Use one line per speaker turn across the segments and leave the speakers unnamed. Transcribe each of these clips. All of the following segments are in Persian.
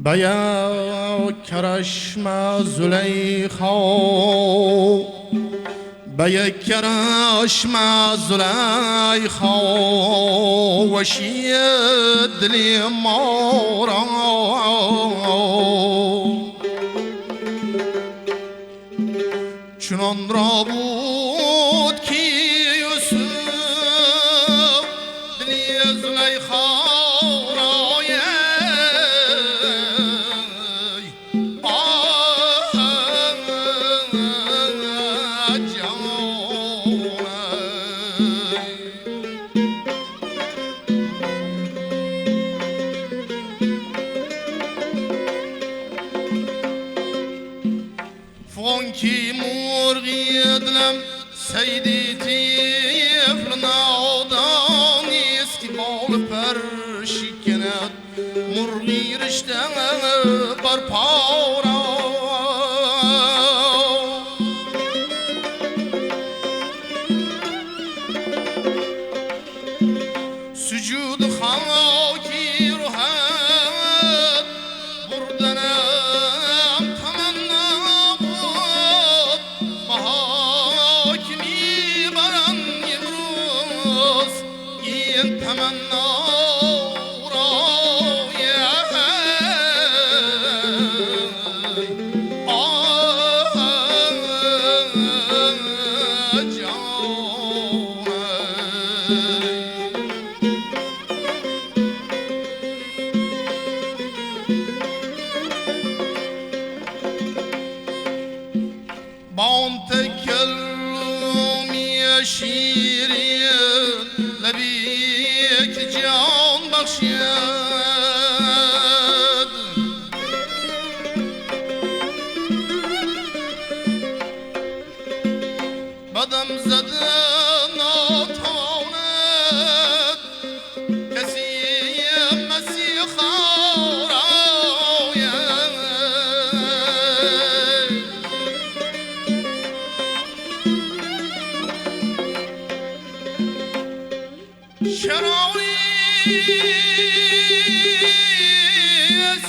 بیا کرشم زلیخا بیا کرشم زلیخا وشید دلی ما را چنان را بود که یوسف دلی زلیخا فانکی مرغی دلم سیدی تیفل نادانیست که بال پر شکند مرغی رشته بر پارا سجود خاکی روحت بردنم تمنا بود بها که میبرم امروز این تمنا بان تکلمی شیرین لبی که جان بخشید بدم زده ناتواند کسی مسیحا شراری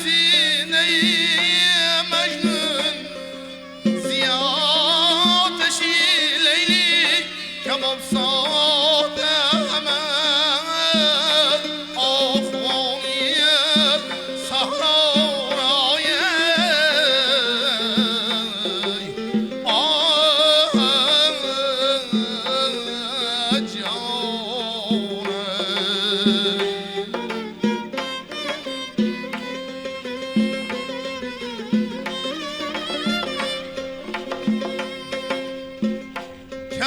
سینه مجنون زیادشی لیلی کباب ساده همه آفوانی صحرای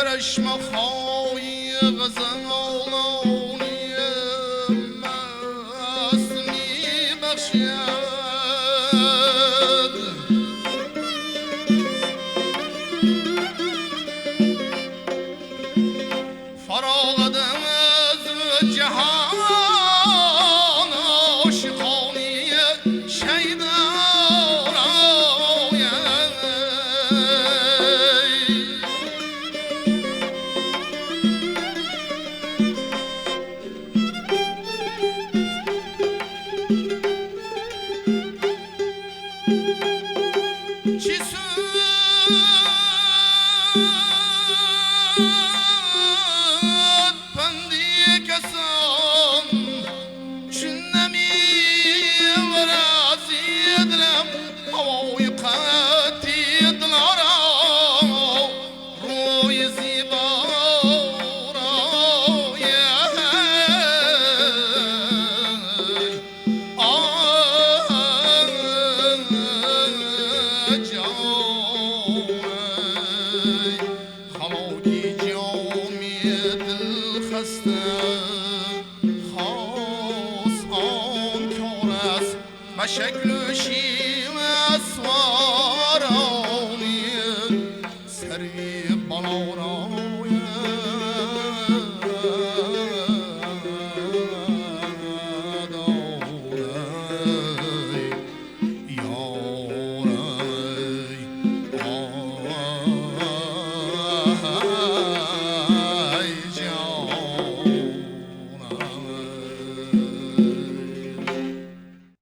کرشم خواهی غزالانی مست می بخشید فراغدم از جهان عاشقانی خلاقی جامی دل خسته خاص آن کار است به شکل شیر